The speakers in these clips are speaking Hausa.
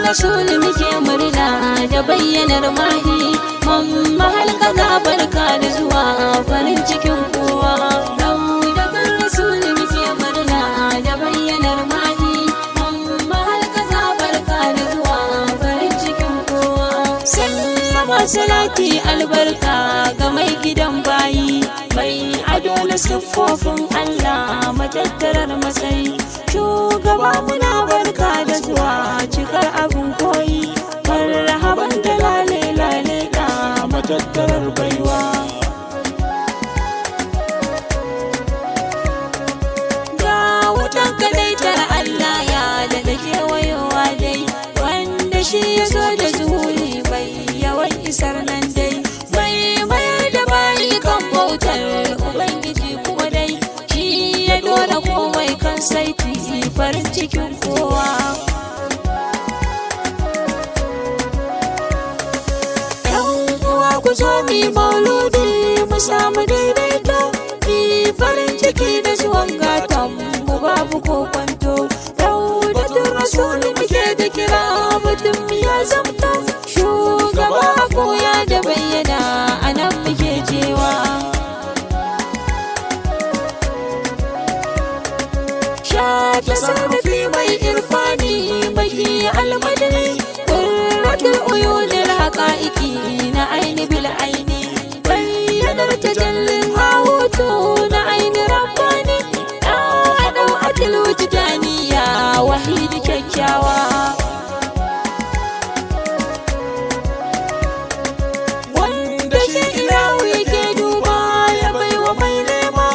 rasul muke murna da bayyanar mahi mamma halkaza barka da zuwa farin cikin kowa daudakan rasul muke murna da bayyanar mahi mamma halkaza barka da zuwa farin cikin kowa sallama salati albarka ga mai gidan bayi mai ado na siffofin Allah matattarar matsayi shugaba muna barka da zuwa cikar abin koyi marhaban da lale lale da matattarar baiwa ga wutan kadaitar Allah ya da kewayowa dai wanda shi ya zo da zuhuri bai yawan isar nan dai mai mayar da bayi kan bautar ubangiji kuma dai shi ya dora komai kan saiti farin cikin kowa ku zo mi mauludi mu samu daidaito mi farin ciki da zuwan gatan mu babu kokwanto daudatun rasul muke da kira mutum ya zamto shugaba koya da bayyana anan muke jewa shafi sarrafi mai irfani maki almadani qurratul uyunil haqaiqi na aini bil aini bayyanar tajallin hawutu na aini rabbani adau atil wujdaniya wahid kyakkyawa wanda shi ilahu yake duba ya baiwa mai nema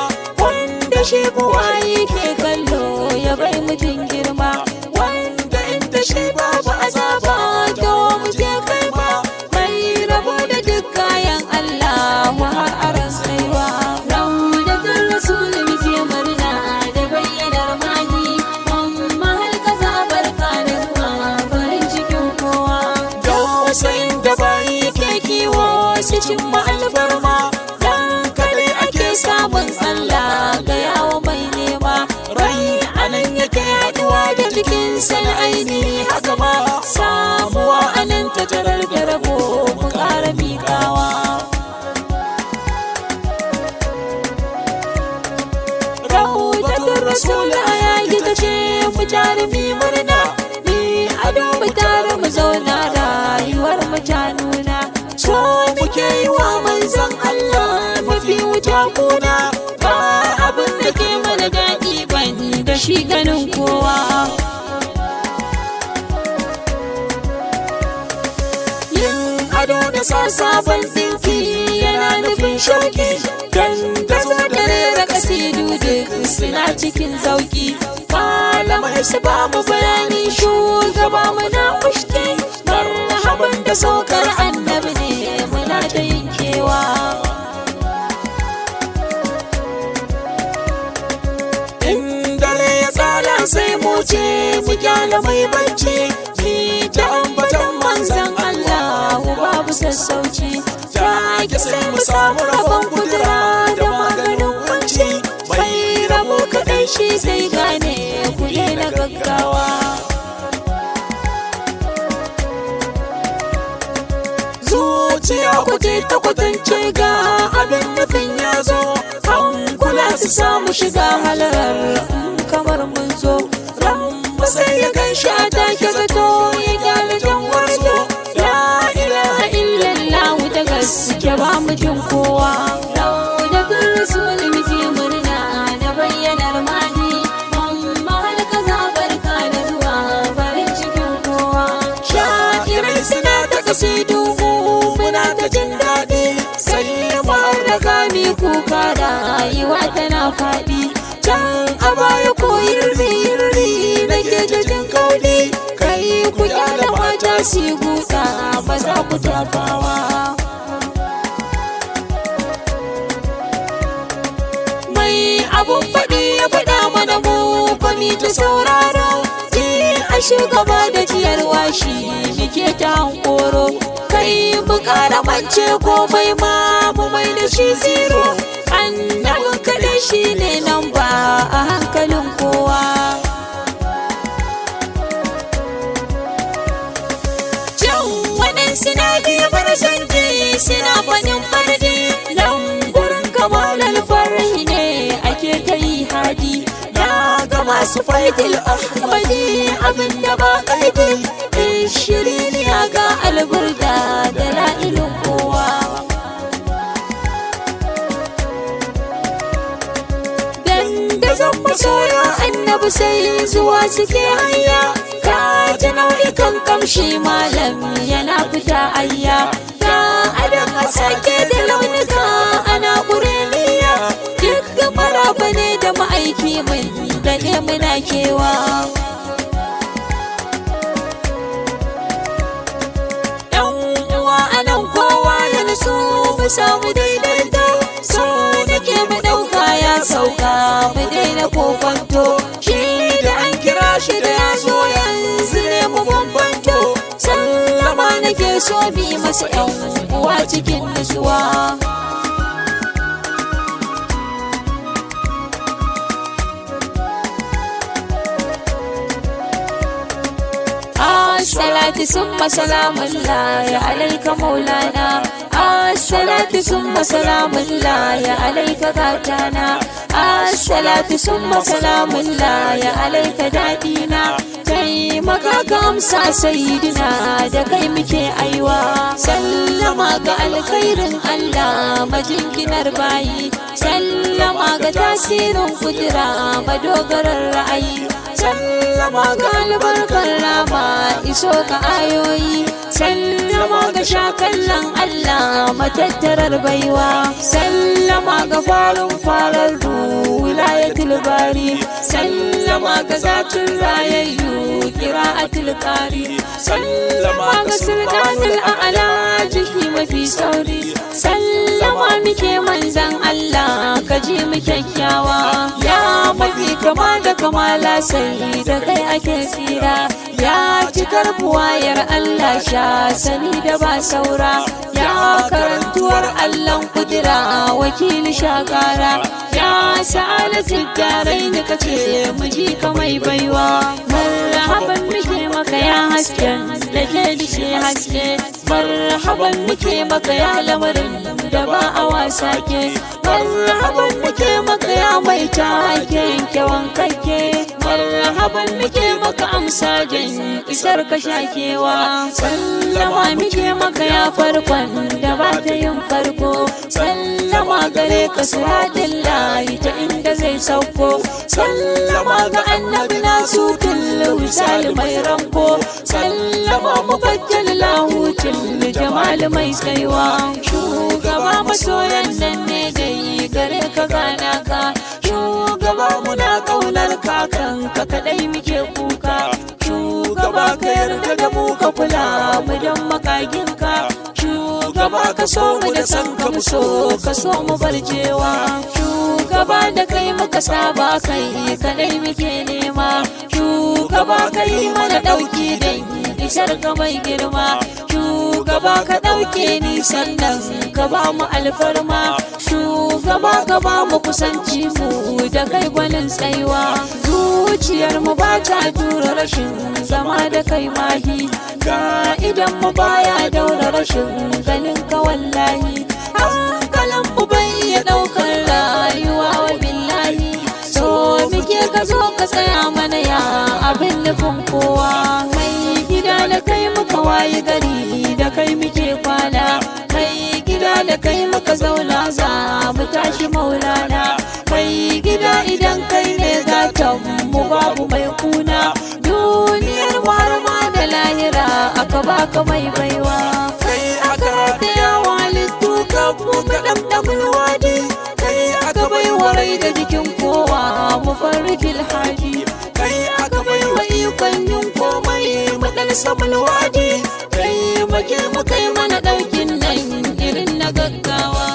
wanda shi buwaye ke kallo ya bai mutum girma wanda inda shi babu azaba to mu je kai ba mai rabo da duk kayan Allah har aran saiwa daudakan rasul muke murna da bayyanar mahi mamma halkaza barka da zuwa farin cikin kowa dausayin da bayi ke kiwo su cimma alfarma dan kare ake samun Allah ga yawo mai nema rai anan yake haduwa da jikinsa na aini haka ma samuwa anan ta tarar da rabo mu ƙara miƙawa daudakan rasul a yayi ta ce mu jarumi murna ni ado mu tare mu zauna rayuwar mu ta nuna so muke yi wa manzon Allah mafi wuta kuna ba abin da ke mana daɗi ban da shi ganin kowa yin ado da sa sabon dinki yana nufin shauki dan da zo da rera kasidu duk suna cikin zauki malamai su ba mu bayani shugaba muna ushti marhaban da saukar annabi ne muna ta yin kewa in dare ya tsala sai mu ce mu kyala mai bacci ni ta ambatan manzan Allah babu sassauci ta ke sai mu samu rabon kudura da maganin kwanci mai rabo kaɗai shi zai gane kule na gaggawa zuciya kwace ta kwatance ga abin nufin ya zo an kula su samu shiga halarar kamar mun zo ran sai ya gan shi a take zato ya gyara jan warzo la ilaha illallah ta gaske ba mu jin kowa daudakan rasul muke murna da bayyanar mahi mamma halkaza barka da zuwa farin cikin kowa shakirai suna ta kasidu muna ta jin daɗi sai mu da kami kuka da rayuwa tana faɗi can a baya ko yirri nake jin kauli kai ku kyala mata su gusa ba za ku tafawa mai abun faɗi ya faɗa mana mu kwami ta sauraro a shugaba da ciyarwa shi muke ta hankoro kai mu ƙara mance komai ma mu mai da shi zero annabin kaɗai shi ne nan ba a hankalin kowa masu faidil ahmadi abinda ba kaidi shirin ya ga alburda da la'ilin kowa dandazon masoya annabi sai zuwa suke hanya ka ji nau'ikan kamshi malam yana fita ayya ka adam a sake da launuka ana ƙureniya duk maraba ne da ma'aiki mai daɗe muna kewa mu samu daidaito so nake mu ɗauka ya sauka mu daina kokonto shi da an kira shi da ya zo yanzu ne mu bambanto sallama nake so bi masa yan uwa cikin nutsuwa الصلاة ثم سلام الله عليك مولانا الصلاة ثم سلام الله عليك غاتانا الصلاة ثم سلام الله عليك دادينا kai maka ka amsa sayyidina da kai muke aiwa sallama ga alkhairin Allah majinginar bayi sallama ga tasirin kudura madogarar ra'ayi sallama ga albarkar rama iso ga ayoyi sallama ga shakallan Allah matattarar baiwa sallama ga farar wilayatul bari sallama ga zatin rayayyu qira'atul qari sallama ga sultanul a'la jiki mafi sauri sallama muke manzan Allah kaji mu kyakkyawa ya mafi kama da kamala sai da kai ake tsira ya cikar buwayar Allah sha sani da ba saura ya karantuwar Allahn kudura wakili shakara ya sa'alatul darain kace muji kamai baiwa marhaban muke maka ya hasken da ke dishe haske marhaban muke maka ya lamarin da ba a wasa ke marhaban muke maka ya mai take kyawan kake marhaban muke maka amsa jan isar ka shakewa sallama muke maka ya farkon da ba ta yin farko sallama gare ka suhadillahi ta inda zai sauko sallama ga annabi nasu kullu wisal mai ranko sallama mubajjal lahutul jamal mai tsaiwa shugaba masoyan nan ne dai gare ka gana ka shugaba muna kaunar kakan ka kadai muke kuka shugaba ka yarda da mu ka kula mu dan makaginka shugaba ka so mu da san ka mu so ka so mu barjewa shugaba da kai muka saba kai kadai muke nema shugaba kai mana dauki dai isar ka mai girma shugaba ka dauke ni sannan ka ba mu alfarma shugaba ka ba mu kusanci mu da kai gwanin tsaiwa zuciyar mu ba ta tura rashin zama da kai mahi ga idan mu baya daura rashin ganin ka wallahi hankalin mu bai iya daukar rayuwa wa billahi so muke ka zo ka tsaya mana ya abin nufin kowa mai gida da kai muka wayi gari da kai muke kwana mai gida da kai muka zauna za mu tashi maulana mai gida idan kai ne gatan mu babu mai kuna duniyar warma da lahira aka baka mai baiwa kai aka rataya walittu kan mu kaɗan da mulwadi kai aka bai warai da jikin kowa mu farrikil haji kai aka bai wa ikon yin komai mu ɗan samulwadi kai make mu kai mana ɗaukin nan irin na gaggawa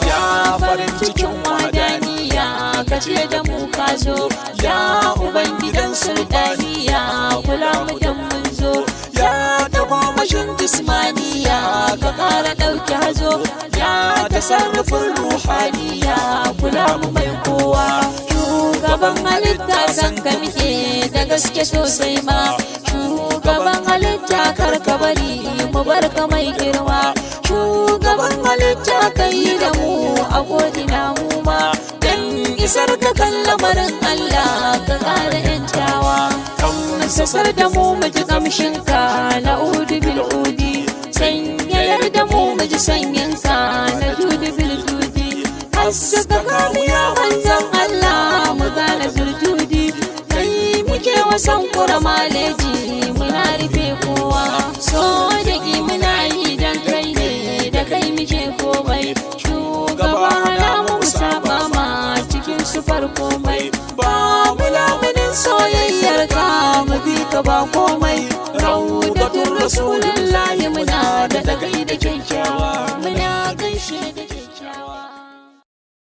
ya farin cikin wadaniya kace da mu ka zo ya ubangidan sultaniya kula mu dan mun zo ya tabamashin jismaniya ka kara dauki hazo ya tasarrufin ruhaniya kula mu mai kowa shugaban halitta san ka muke da gaske sosai ma shugaban halitta karka bari mu barka mai girma shugaban halitta kai da mu a godina mu ma dan isar da kan lamarin Allah ka ƙara yantawa sasar da mu ji kamshinka na udi bil udi sanyayar da mu ji sanyinka na judi bil judi haskaka kamu ya manzan Allah mu gane zurjudi kai muke wasan kura maleji muna rufe kowa so da ki muna yi dan kai ne da kai muke komai shugaba na mu saba ma cikin sufar komai ba mu lamunin soyayyar ka mu bi ka ba komai raudatul rasulullah